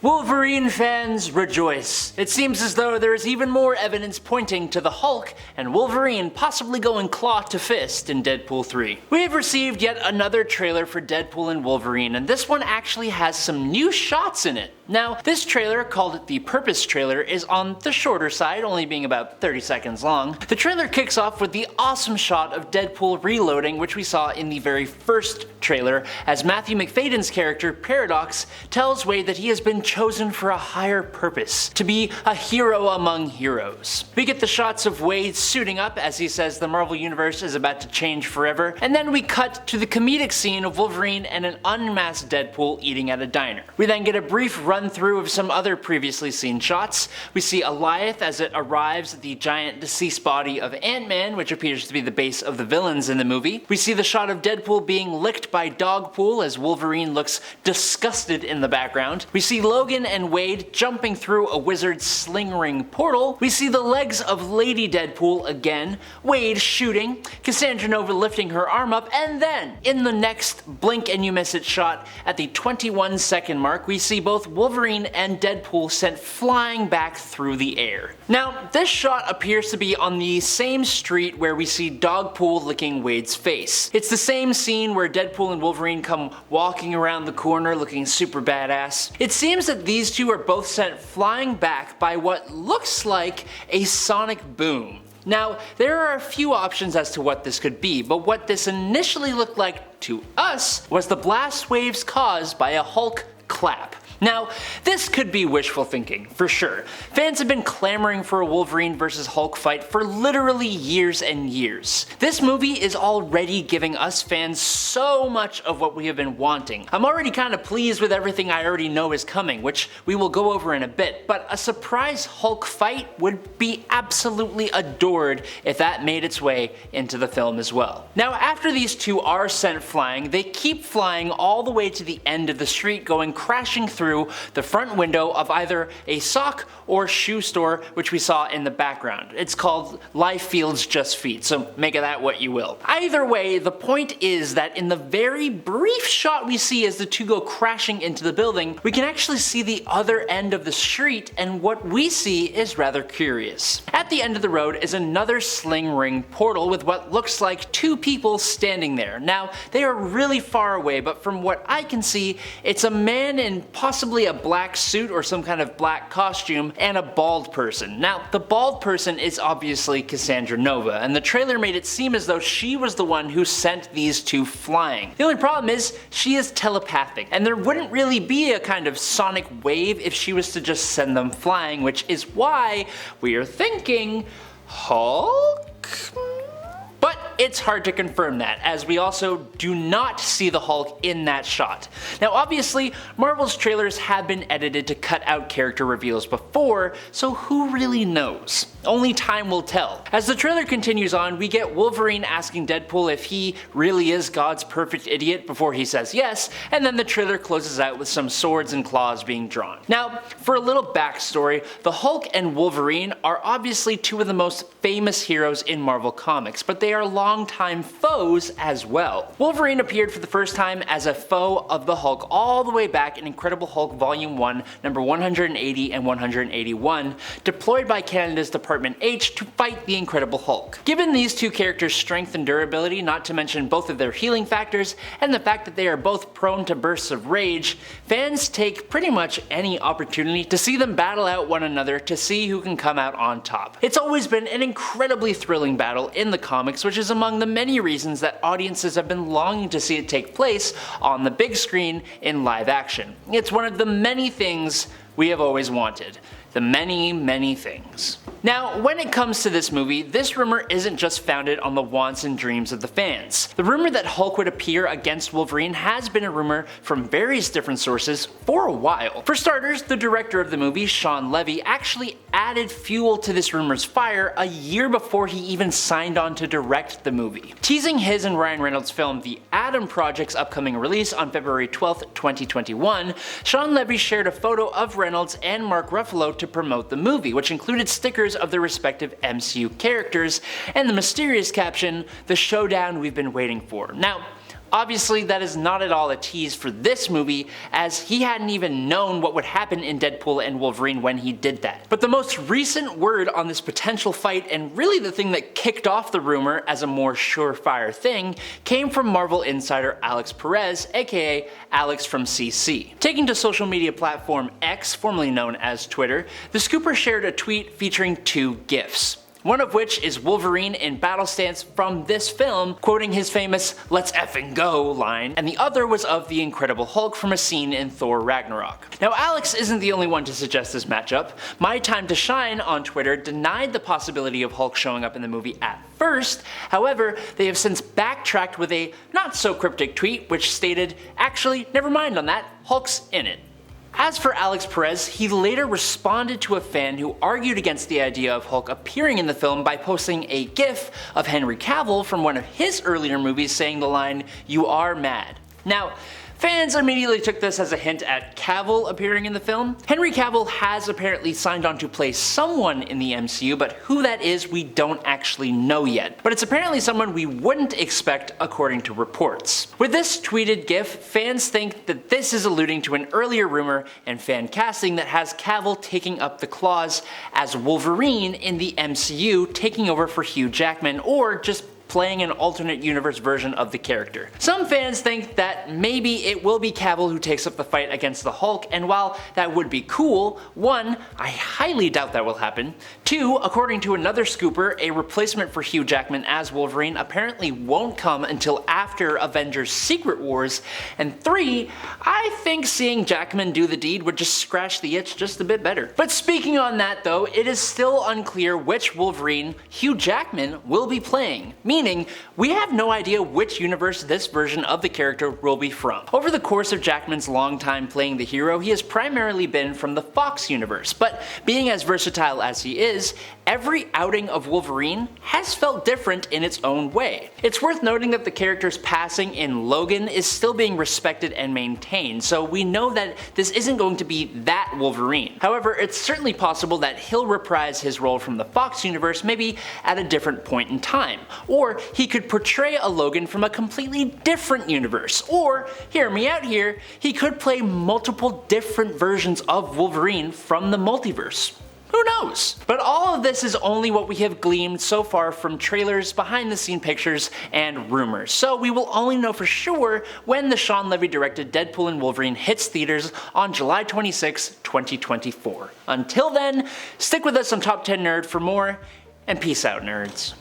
Wolverine fans rejoice. It seems as though there is even more evidence pointing to the Hulk and Wolverine possibly going claw to fist in Deadpool 3. We have received yet another trailer for Deadpool and Wolverine, and this one actually has some new shots in it. Now, this trailer, called the Purpose trailer, is on the shorter side, only being about 30 seconds long. The trailer kicks off with the awesome shot of Deadpool reloading, which we saw in the very first trailer, as Matthew McFadden's character, Paradox, tells Wade that he has been chosen for a higher purpose, to be a hero among heroes. We get the shots of Wade suiting up as he says the Marvel Universe is about to change forever, and then we cut to the comedic scene of Wolverine and an unmasked Deadpool eating at a diner. We then get a brief run through of some other previously seen shots. We see Alioth as it arrives at the giant deceased body of Ant-Man, which appears to be the base of the villains in the movie. We see the shot of Deadpool being licked by Dogpool as Wolverine looks disgusted in the background. We see Logan and Wade jumping through a wizard's sling ring portal. We see the legs of Lady Deadpool again, Wade shooting, Cassandra Nova lifting her arm up, and then, in the next blink and you miss it shot, at the 21-second mark, we see both Wolverine and Deadpool sent flying back through the air. Now, this shot appears to be on the same street where we see Dogpool licking Wade's face. It's the same scene where Deadpool and Wolverine come walking around the corner looking super badass. It seems that these two are both sent flying back by what looks like a sonic boom. Now, there are a few options as to what this could be, but what this initially looked like to us was the blast waves caused by a Hulk clap. Now, this could be wishful thinking, for sure. Fans have been clamoring for a Wolverine vs. Hulk fight for literally years and years. This movie is already giving us fans so much of what we have been wanting. I'm already kind of pleased with everything I already know is coming, which we will go over in a bit, but a surprise Hulk fight would be absolutely adored if that made its way into the film as well. Now, after these two are sent flying, they keep flying all the way to the end of the street, going crashing through the front window of either a sock or shoe store, which we saw in the background. It's called Life Fields Just Feet, so make of that what you will. Either way, the point is that in the very brief shot we see as the two go crashing into the building, we can actually see the other end of the street, and what we see is rather curious. At the end of the road is another sling ring portal with what looks like two people standing there. Now, they are really far away, but from what I can see, it's a man in possibly a black suit or some kind of black costume, and a bald person. Now, the bald person is obviously Cassandra Nova, and the trailer made it seem as though she was the one who sent these two flying. The only problem is, she is telepathic, and there wouldn't really be a kind of sonic wave if she was to just send them flying, which is why we are thinking Hulk? But it's hard to confirm that, as we also do not see the Hulk in that shot. Now, obviously, Marvel's trailers have been edited to cut out character reveals before, so who really knows? Only time will tell. As the trailer continues on, we get Wolverine asking Deadpool if he really is God's perfect idiot before he says yes, and then the trailer closes out with some swords and claws being drawn. Now, for a little backstory, the Hulk and Wolverine are obviously two of the most famous heroes in Marvel Comics, but they are longtime foes as well. Wolverine appeared for the first time as a foe of the Hulk all the way back in Incredible Hulk Volume 1, number 180 and 181, deployed by Canada's Department H to fight the Incredible Hulk. Given these two characters' strength and durability, not to mention both of their healing factors, and the fact that they are both prone to bursts of rage, fans take pretty much any opportunity to see them battle out one another to see who can come out on top. It's always been an incredibly thrilling battle in the comics, which is among the many reasons that audiences have been longing to see it take place on the big screen in live action. It's one of the many things we have always wanted. The many, many things. Now, when it comes to this movie, this rumor isn't just founded on the wants and dreams of the fans. The rumor that Hulk would appear against Wolverine has been a rumor from various different sources for a while. For starters, the director of the movie, Sean Levy, actually added fuel to this rumor's fire a year before he even signed on to direct the movie. Teasing his and Ryan Reynolds' film The Atom Project's upcoming release on February 12th, 2021, Sean Levy shared a photo of Reynolds and Mark Ruffalo to promote the movie, which included stickers of their respective MCU characters and the mysterious caption, "The showdown we've been waiting for." Now, Obviously, that is not at all a tease for this movie, as he hadn't even known what would happen in Deadpool and Wolverine when he did that. But the most recent word on this potential fight, and really the thing that kicked off the rumor as a more surefire thing, came from Marvel insider Alex Perez, aka Alex from CC. Taking to social media platform X, formerly known as Twitter, the scooper shared a tweet featuring 2 GIFs. One of which is Wolverine in battle stance from this film, quoting his famous "let's effing go" line, and the other was of the Incredible Hulk from a scene in Thor Ragnarok. Now Alex isn't the only one to suggest this matchup. My Time to Shine on Twitter denied the possibility of Hulk showing up in the movie at first, however, they have since backtracked with a not so cryptic tweet which stated, "Actually, never mind on that, Hulk's in it." As for Alex Perez, he later responded to a fan who argued against the idea of Hulk appearing in the film by posting a GIF of Henry Cavill from one of his earlier movies saying the line, "You are mad." Now, fans immediately took this as a hint at Cavill appearing in the film. Henry Cavill has apparently signed on to play someone in the MCU, but who that is we don't actually know yet. But it's apparently someone we wouldn't expect according to reports. With this tweeted GIF, fans think that this is alluding to an earlier rumor and fan casting that has Cavill taking up the claws as Wolverine in the MCU, taking over for Hugh Jackman, or just playing an alternate universe version of the character. Some fans think that maybe it will be Cavill who takes up the fight against the Hulk, and while that would be cool, 1, I highly doubt that will happen. 2, according to another scooper, a replacement for Hugh Jackman as Wolverine apparently won't come until after Avengers Secret Wars. And 3, I think seeing Jackman do the deed would just scratch the itch just a bit better. But speaking on that though, it is still unclear which Wolverine Hugh Jackman will be playing. Meaning, we have no idea which universe this version of the character will be from. Over the course of Jackman's long time playing the hero, he has primarily been from the Fox universe, but being as versatile as he is, every outing of Wolverine has felt different in its own way. It's worth noting that the character's passing in Logan is still being respected and maintained, so we know that this isn't going to be that Wolverine. However, it's certainly possible that he'll reprise his role from the Fox universe maybe at a different point in time, or he could portray a Logan from a completely different universe, or, hear me out here, he could play multiple different versions of Wolverine from the multiverse. Who knows? But all of this is only what we have gleaned so far from trailers, behind the scene pictures, and rumors, so we will only know for sure when the Sean Levy directed Deadpool and Wolverine hits theaters on July 26, 2024. Until then, stick with us on Top 10 Nerd for more, and peace out nerds.